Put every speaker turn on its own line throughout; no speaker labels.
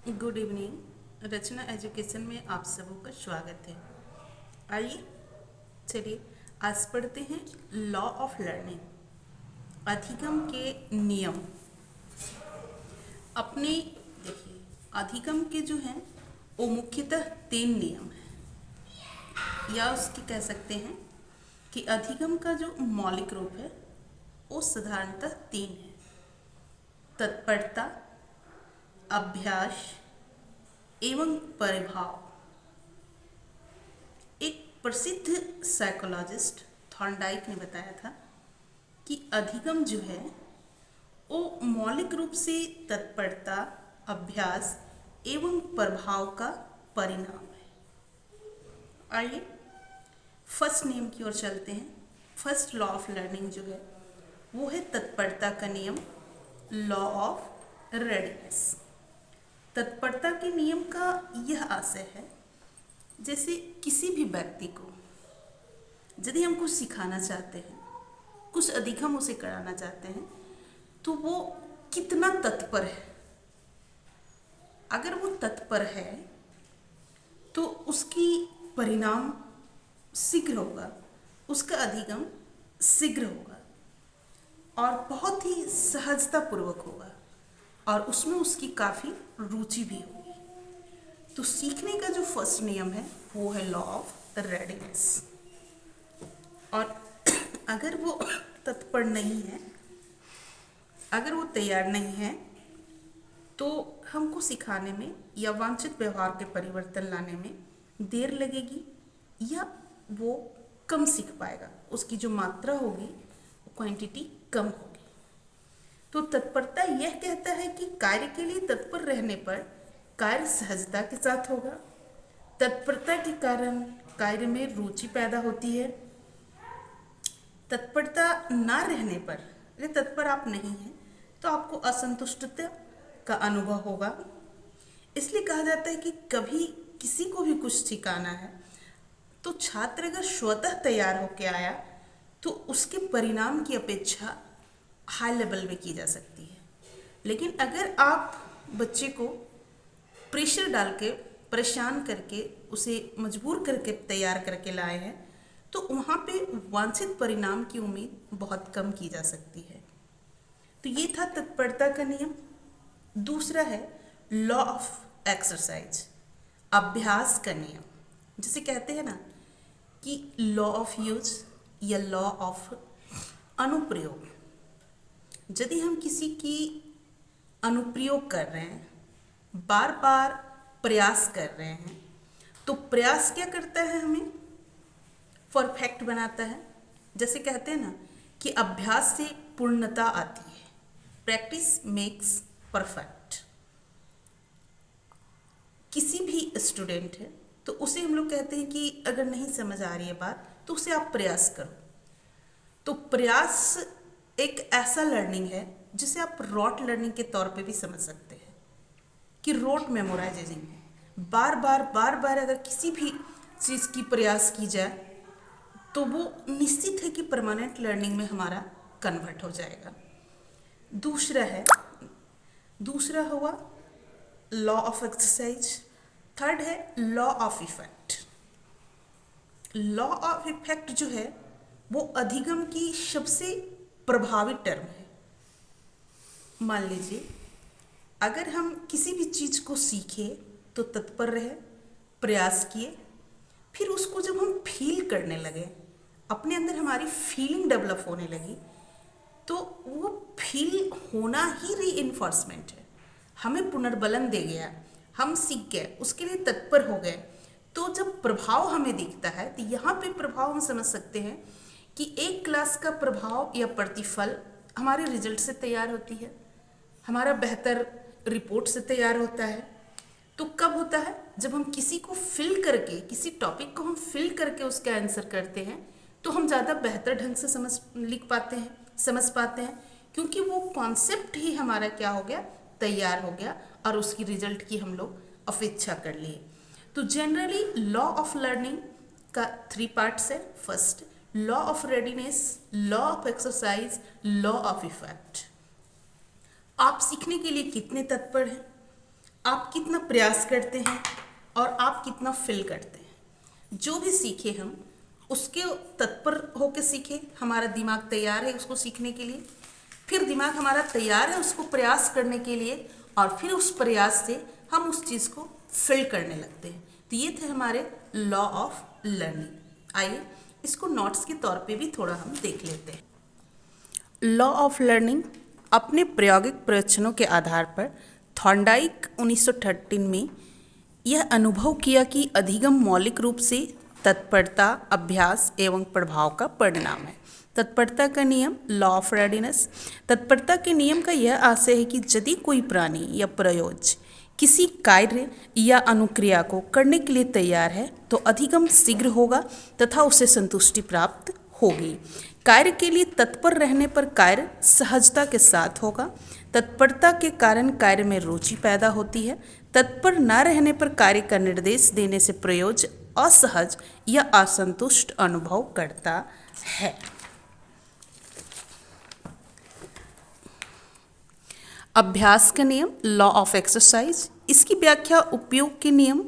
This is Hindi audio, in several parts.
Good evening. रचना एजुकेशन में आप सबों का स्वागत है। आइए चलिए आज पढ़ते हैं लॉ ऑफ लर्निंग, अधिगम के नियम। अपने देखिए, अधिगम के जो हैं वो मुख्यतः 3 नियम हैं, या उसकी कह सकते हैं कि अधिगम का जो मौलिक रूप है वो साधारणतः 3 है: तत्परता, अभ्यास एवं परिभाव। एक प्रसिद्ध साइकोलॉजिस्ट थॉर्नडाइक ने बताया था कि अधिगम जो है वो मौलिक रूप से तत्परता, अभ्यास एवं प्रभाव का परिणाम है। आइए फर्स्ट नियम की ओर चलते हैं। फर्स्ट लॉ ऑफ लर्निंग जो है वो है तत्परता का नियम, लॉ ऑफ रेडीनेस। तत्परता के नियम का यह आशय है, जैसे किसी भी व्यक्ति को यदि हम कुछ सिखाना चाहते हैं, कुछ अधिगम उसे कराना चाहते हैं, तो वो कितना तत्पर है। अगर वो तत्पर है तो उसकी परिणाम शीघ्र होगा, उसका अधिगम शीघ्र होगा और बहुत ही सहजतापूर्वक होगा और उसमें उसकी काफ़ी रुचि भी होगी। तो सीखने का जो फर्स्ट नियम है वो है लॉ ऑफ रेडीनेस। और अगर वो तत्पर नहीं है, अगर वो तैयार नहीं है, तो हमको सिखाने में या वांछित व्यवहार के परिवर्तन लाने में देर लगेगी या वो कम सीख पाएगा। उसकी जो मात्रा होगी, क्वांटिटी कम होगी। तो तत्परता यह कहता है कि कार्य के लिए तत्पर रहने पर कार्य सहजता के साथ होगा। तत्परता के कारण कार्य में रुचि पैदा होती है। तत्परता ना रहने पर, अगर तत्पर आप नहीं हैं, तो आपको असंतुष्टता का अनुभव होगा। इसलिए कहा जाता है कि कभी किसी को भी कुछ सिखाना है तो छात्र अगर स्वतः तैयार होकर आया तो उसके परिणाम की अपेक्षा हाई लेवल में की जा सकती है। लेकिन अगर आप बच्चे को प्रेशर डाल के, परेशान करके, उसे मजबूर करके तैयार करके लाए हैं, तो वहाँ पे वांछित परिणाम की उम्मीद बहुत कम की जा सकती है। तो ये था तत्परता का नियम। दूसरा है लॉ ऑफ एक्सरसाइज, अभ्यास का नियम। जिसे कहते हैं ना कि लॉ ऑफ यूज या लॉ ऑफ अनुप्रयोग। यदि हम किसी की अनुप्रयोग कर रहे हैं, बार बार प्रयास कर रहे हैं, तो प्रयास क्या करता है, हमें परफेक्ट बनाता है। जैसे कहते हैं ना कि अभ्यास से पूर्णता आती है, प्रैक्टिस मेक्स परफेक्ट। किसी भी स्टूडेंट है तो उसे हम लोग कहते हैं कि अगर नहीं समझ आ रही है बात तो उसे आप प्रयास करो। तो प्रयास एक ऐसा लर्निंग है जिसे आप रॉट लर्निंग के तौर पे भी समझ सकते हैं कि रोट मेमोराइजिंग है। बार बार अगर किसी भी चीज़ की प्रयास की जाए तो वो निश्चित है कि परमानेंट लर्निंग में हमारा कन्वर्ट हो जाएगा। दूसरा हुआ लॉ ऑफ एक्सरसाइज। थर्ड है law of effect. Law of effect जो है वो अधिगम की सबसे प्रभावी टर्म है। मान लीजिए अगर हम किसी भी चीज़ को सीखे तो तत्पर रहे, प्रयास किए, फिर उसको जब हम फील करने लगे, अपने अंदर हमारी फीलिंग डेवलप होने लगी, तो वो फील होना ही रीइंफोर्समेंट है, हमें पुनर्बलन दे गया, हम सीख गए, उसके लिए तत्पर हो गए। तो जब प्रभाव हमें दिखता है तो यहाँ पे प्रभाव हम समझ सकते हैं कि एक क्लास का प्रभाव या प्रतिफल हमारे रिजल्ट से तैयार होती है, हमारा बेहतर रिपोर्ट से तैयार होता है। तो कब होता है? जब हम किसी को फिल करके, किसी टॉपिक को हम फिल करके उसका आंसर करते हैं तो हम ज़्यादा बेहतर ढंग से समझ पाते हैं, क्योंकि वो कॉन्सेप्ट ही हमारा क्या हो गया, तैयार हो गया और उसकी रिजल्ट की हम लोग अपेक्षा कर लिए। तो जनरली लॉ ऑफ लर्निंग का 3 पार्ट्स है। First law of readiness, law of exercise, law of effect. आप सीखने के लिए कितने तत्पर हैं? आप कितना प्रयास करते हैं और आप कितना फिल करते हैं। जो भी सीखे हम उसके तत्पर होकर सीखे, हमारा दिमाग तैयार है उसको सीखने के लिए, फिर दिमाग हमारा तैयार है उसको प्रयास करने के लिए, और फिर उस प्रयास से हम उस चीज़ को फिल करने लगते हैं। तो ये थे हमारे लॉ ऑफ लर्निंग। आइए इसको नोट्स के तौर पे भी थोड़ा हम देख लेते हैं। लॉ ऑफ लर्निंग अपने प्रायोगिक प्रयोजनों के आधार पर थॉर्नडाइक 1913 में यह अनुभव किया कि अधिगम मौलिक रूप से तत्परता, अभ्यास एवं प्रभाव का परिणाम है। तत्परता का नियम, लॉ ऑफ रेडीनेस। तत्परता के नियम का यह आशय है कि यदि कोई प्राणी या प्रयोज्य किसी कार्य या अनुक्रिया को करने के लिए तैयार है तो अधिगम शीघ्र होगा तथा उसे संतुष्टि प्राप्त होगी। कार्य के लिए तत्पर रहने पर कार्य सहजता के साथ होगा। तत्परता के कारण कार्य में रुचि पैदा होती है। तत्पर न रहने पर कार्य का निर्देश देने से प्रयोज्य असहज या असंतुष्ट अनुभव करता है। अभ्यास का नियम, लॉ ऑफ एक्सरसाइज। इसकी व्याख्या उपयोग के नियम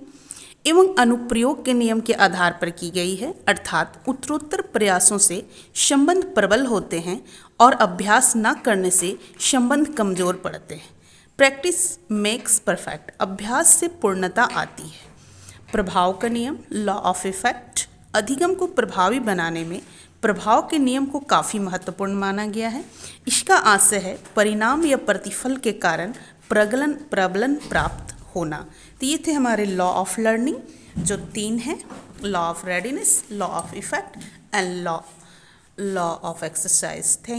एवं अनुप्रयोग के नियम के आधार पर की गई है, अर्थात उत्तरोत्तर प्रयासों से संबंध प्रबल होते हैं और अभ्यास न करने से संबंध कमजोर पड़ते हैं। Practice makes perfect. अभ्यास से पूर्णता आती है। प्रभाव का नियम, लॉ ऑफ इफेक्ट। अधिगम को प्रभावी बनाने में प्रभाव के नियम को काफ़ी महत्वपूर्ण माना गया है। इसका आशय है परिणाम या प्रतिफल के कारण प्रबलन प्राप्त होना। तो ये थे हमारे लॉ ऑफ लर्निंग जो 3 हैं, law of readiness, law of effect and law of exercise. Thank